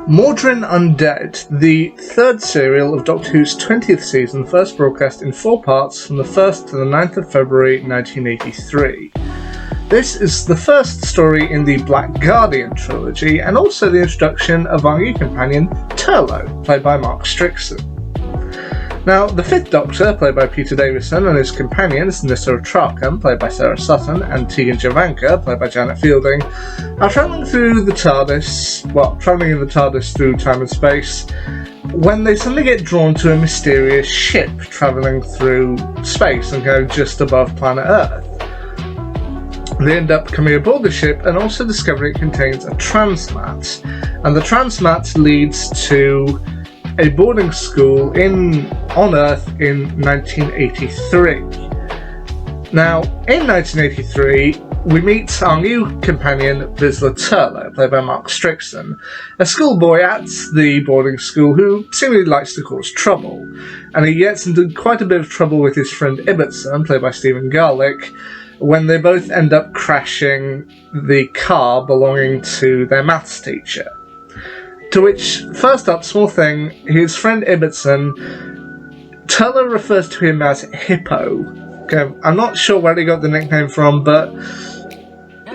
Mawdryn Undead, the third serial of Doctor Who's 20th season, first broadcast in 4 parts from the 1st to the 9th of February 1983. This is the first story in the Black Guardian trilogy, and also the introduction of our new companion, Turlough, played by Mark Strickson. Now, the 5th Doctor, played by Peter Davison, and his companions, Nyssa Trarkham, played by Sarah Sutton, and Tegan Jovanka, played by Janet Fielding, are travelling in the TARDIS through time and space, when they suddenly get drawn to a mysterious ship travelling through space and go just above planet Earth. They end up coming aboard the ship and also discover it contains a transmat, and the transmat leads to a boarding school on Earth in 1983. Now, in 1983, we meet our new companion, Vizsla Turlough, played by Mark Strickson, a schoolboy at the boarding school who seemingly likes to cause trouble, and he gets into quite a bit of trouble with his friend Ibbotson, played by Stephen Garlick, when they both end up crashing the car belonging to their maths teacher. To which, first up, small thing, his friend Ibbotson, Turlough refers to him as Hippo. Okay, I'm not sure where he got the nickname from, but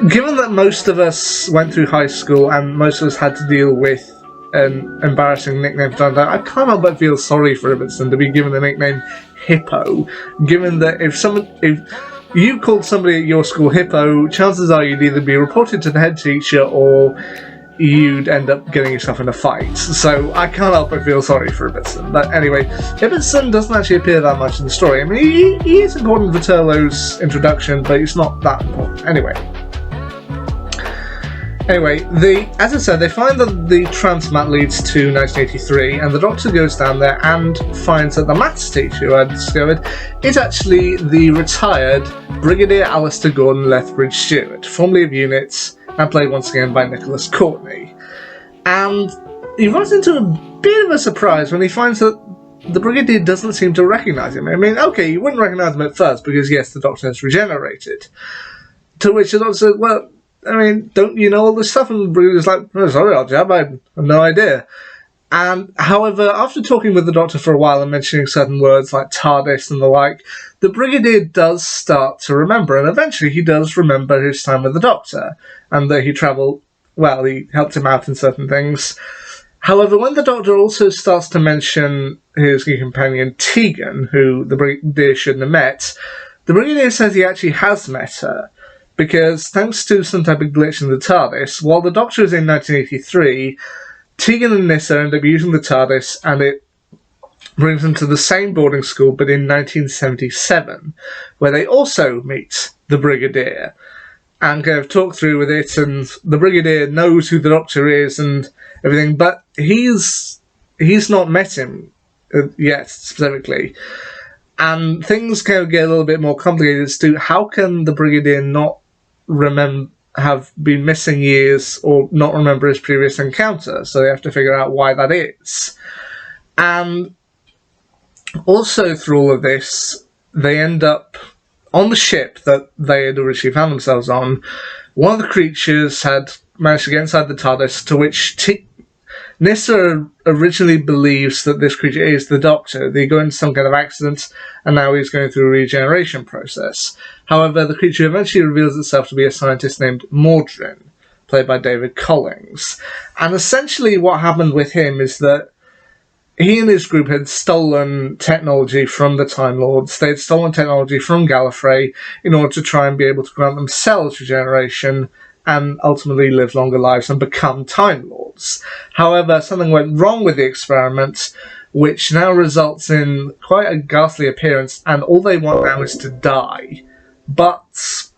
given that most of us went through high school and most of us had to deal with an embarrassing nickname from time to time, I can't help but feel sorry for Ibbotson to be given the nickname Hippo, given that if you called somebody at your school Hippo, chances are you'd either be reported to the head teacher or you'd end up getting yourself in a fight. So I can't help but feel sorry for Ibbotson. But anyway, Ibbotson doesn't actually appear that much in the story. I mean, he is important for Turlough's introduction, but he's not that important. Anyway, as I said, they find that the transmat leads to 1983, and the Doctor goes down there and finds that the maths teacher who I discovered is actually the retired Brigadier Alistair Gordon Lethbridge-Stewart, formerly of Units, and played once again by Nicholas Courtney. And he runs into a bit of a surprise when he finds that the Brigadier doesn't seem to recognise him. I mean, okay, you wouldn't recognise him at first because, yes, the Doctor has regenerated. To which the Doctor said, well, I mean, don't you know all this stuff? And the Brigadier's like, oh, sorry, Al-Jab, I have no idea. And, however, after talking with the Doctor for a while and mentioning certain words like TARDIS and the like, the Brigadier does start to remember, and eventually he does remember his time with the Doctor, and that he helped him out in certain things. However, when the Doctor also starts to mention his new companion Tegan, who the Brigadier shouldn't have met, the Brigadier says he actually has met her, because thanks to some type of glitch in the TARDIS, while the Doctor is in 1983, Tegan and Nyssa end up using the TARDIS, and it brings them to the same boarding school, but in 1977, where they also meet the Brigadier, and kind of talk through with it, and the Brigadier knows who the Doctor is and everything, but he's not met him yet, specifically. And things kind of get a little bit more complicated as to how can the Brigadier not have been missing years or not remember his previous encounter, so they have to figure out why that is. And also through all of this, they end up on the ship that they had originally found themselves on. One of the creatures had managed to get inside the TARDIS, to which Nyssa originally believes that this creature is the Doctor. They go into some kind of accident, and now he's going through a regeneration process. However, the creature eventually reveals itself to be a scientist named Mawdryn, played by David Collings. And essentially what happened with him is that he and his group had stolen technology from the Time Lords. They had stolen technology from Gallifrey in order to try and be able to grant themselves regeneration and ultimately live longer lives and become Time Lords. However, something went wrong with the experiment, which now results in quite a ghastly appearance, and all they want now is to die. But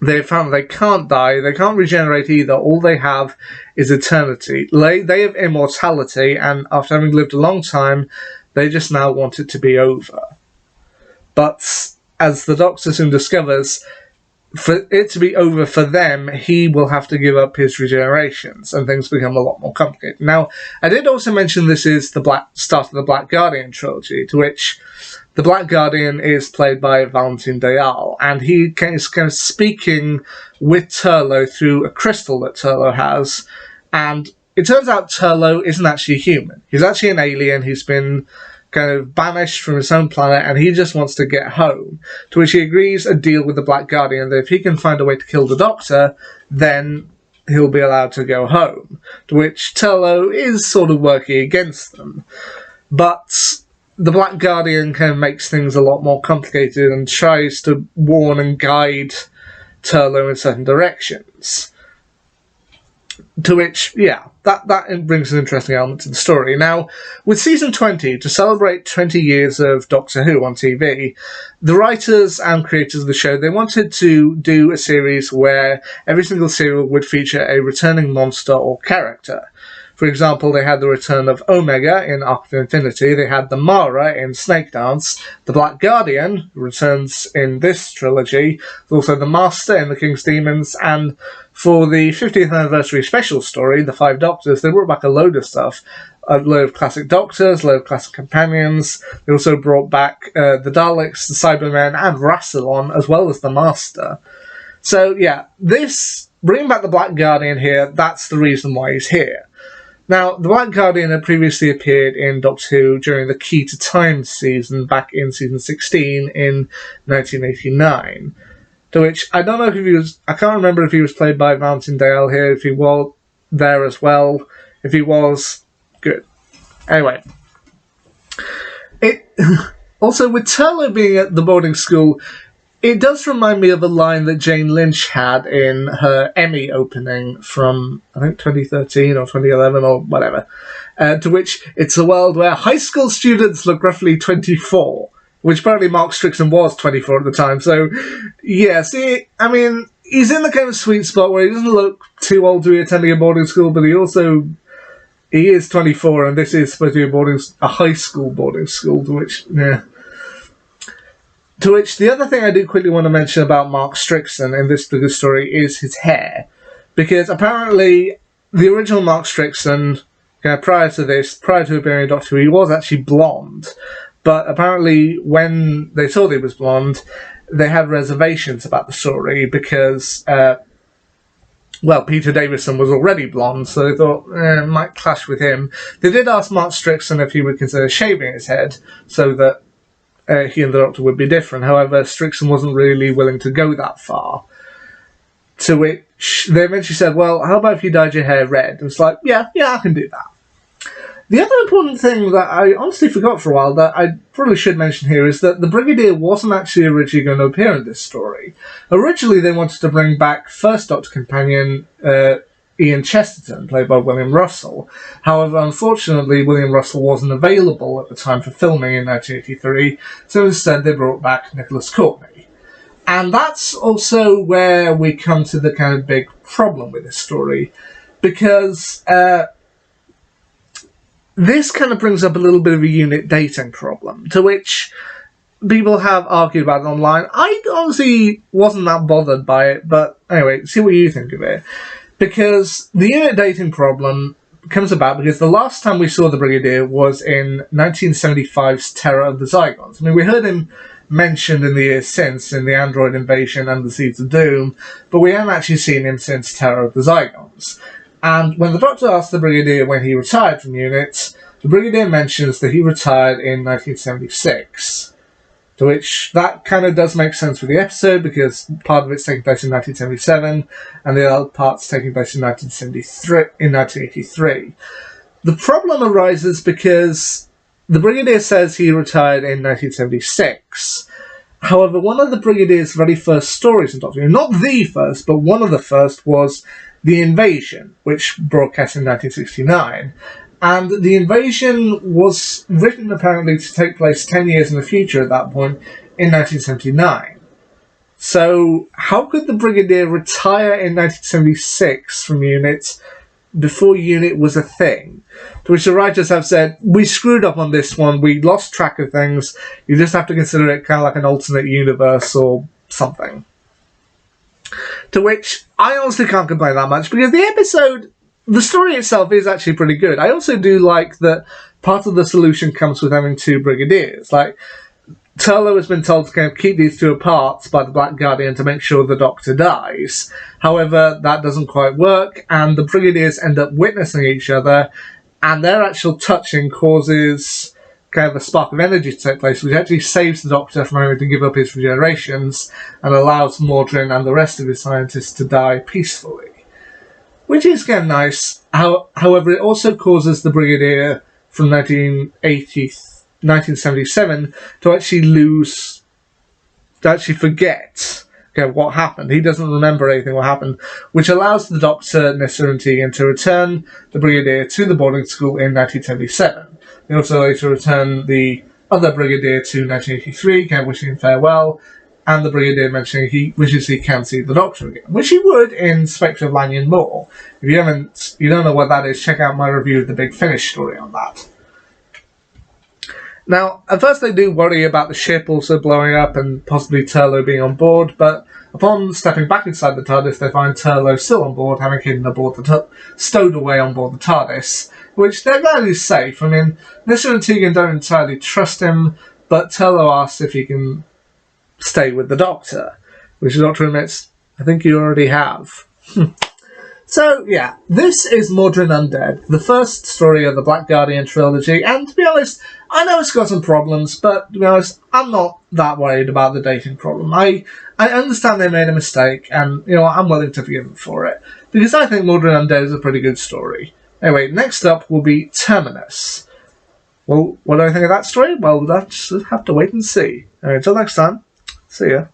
they found they can't die, they can't regenerate either, all they have is eternity. They have immortality, and after having lived a long time, they just now want it to be over. But, as the Doctor soon discovers, for it to be over for them, he will have to give up his regenerations, and things become a lot more complicated. Now, I did also mention this is the start of the Black Guardian trilogy, to which the Black Guardian is played by Valentin Dayal, and he is kind of speaking with Turlough through a crystal that Turlough has, and it turns out Turlough isn't actually human. He's actually an alien. He's been kind of banished from his own planet, and he just wants to get home. To which he agrees a deal with the Black Guardian that if he can find a way to kill the Doctor, then he'll be allowed to go home. To which Turlough is sort of working against them. But the Black Guardian kind of makes things a lot more complicated and tries to warn and guide Turlough in certain directions. To which, yeah, that brings an interesting element to the story. Now, with season 20, to celebrate 20 years of Doctor Who on TV, the writers and creators of the show, they wanted to do a series where every single serial would feature a returning monster or character. For example, they had the return of Omega in Arc of Infinity, they had the Mara in Snake Dance, the Black Guardian, who returns in this trilogy, also the Master in The King's Demons, and for the 50th anniversary special story, The Five Doctors, they brought back a load of stuff. A load of classic Doctors, a load of classic companions. They also brought back the Daleks, the Cybermen, and Rassilon, as well as the Master. So, yeah, bringing back the Black Guardian here, that's the reason why he's here. Now, the Black Guardian had previously appeared in Doctor Who during the Key to Time season, back in season 16 in 1989. To which, I don't know if he was, I can't remember if he was played by Valentine Dale here, if he was there as well. If he was, good. Anyway. Also, with Turlough being at the boarding school, it does remind me of a line that Jane Lynch had in her Emmy opening from, I think, 2013 or 2011 or whatever, to which it's a world where high school students look roughly 24, which apparently Mark Strickson was 24 at the time. So, yeah, see, I mean, he's in the kind of sweet spot where he doesn't look too old to be attending a boarding school, but he is 24, and this is supposed to be a high school boarding school, to which, yeah. To which, the other thing I do quickly want to mention about Mark Strickson in this particular story is his hair. Because apparently, the original Mark Strickson, prior to appearing in Doctor Who, he was actually blonde. But apparently, when they saw that he was blonde, they had reservations about the story because, Peter Davison was already blonde, so they thought it might clash with him. They did ask Mark Strickson if he would consider shaving his head so that he and the Doctor would be different. However, Strickson wasn't really willing to go that far. To which they eventually said, well, how about if you dyed your hair red? It was like, yeah, I can do that. The other important thing that I honestly forgot for a while that I probably should mention here is that the Brigadier wasn't actually originally going to appear in this story. Originally, they wanted to bring back First Doctor companion Ian Chesterton, played by William Russell. However, unfortunately, William Russell wasn't available at the time for filming in 1983, so instead they brought back Nicholas Courtney. And that's also where we come to the kind of big problem with this story, because this kind of brings up a little bit of a unit dating problem, to which people have argued about it online. I honestly wasn't that bothered by it, but anyway, see what you think of it. Because the unit dating problem comes about because the last time we saw the Brigadier was in 1975's Terror of the Zygons. I mean, we heard him mentioned in the years since in the Android Invasion and the Seeds of Doom, but we haven't actually seen him since Terror of the Zygons. And when the Doctor asked the Brigadier when he retired from units, the Brigadier mentions that he retired in 1976. To which, that kind of does make sense for the episode, because part of it's taking place in 1977, and the other part's taking place in 1983. The problem arises because the Brigadier says he retired in 1976. However, one of the Brigadier's very first stories in Doctor Who, not the first, but one of the first, was The Invasion, which broadcast in 1969. And The Invasion was written apparently to take place 10 years in the future at that point, in 1979. So, how could the Brigadier retire in 1976 from units before unit was a thing? To which the writers have said, we screwed up on this one, we lost track of things, you just have to consider it kind of like an alternate universe or something. To which, I honestly can't complain that much, because the story itself is actually pretty good. I also do like that part of the solution comes with having two Brigadiers. Like, Turlough has been told to kind of keep these two apart by the Black Guardian to make sure the Doctor dies. However, that doesn't quite work, and the Brigadiers end up witnessing each other, and their actual touching causes kind of a spark of energy to take place, which actually saves the Doctor from having to give up his regenerations and allows Mawdryn and the rest of his scientists to die peacefully. Which is kind of nice. However, it also causes the Brigadier from 1977 to actually forget what happened. He doesn't remember anything what happened, which allows the Doctor, Nyssa and Tegan to return the Brigadier to the boarding school in 1977. They also later return the other Brigadier to 1983, kind of wishing him farewell, and the Brigadier mentioning he wishes he can see the Doctor again, which he would in Spectre of Lanyon Moor. If you don't know what that is, check out my review of the Big Finish story on that. Now, at first they do worry about the ship also blowing up and possibly Turlough being on board, but upon stepping back inside the TARDIS, they find Turlough still on board, having hidden stowed away on board the TARDIS, which they're glad he's safe. I mean, Nyssa and Tegan don't entirely trust him, but Turlough asks if he can stay with the Doctor, which the Doctor admits, I think you already have. So, yeah, this is Mawdryn Undead, the first story of the Black Guardian trilogy, and to be honest, I know it's got some problems, but to be honest, I'm not that worried about the dating problem. I understand they made a mistake, and, I'm willing to forgive them for it, because I think Mawdryn Undead is a pretty good story. Anyway, next up will be Terminus. Well, what do I think of that story? Well, we'll just have to wait and see. Anyway, until next time, see ya.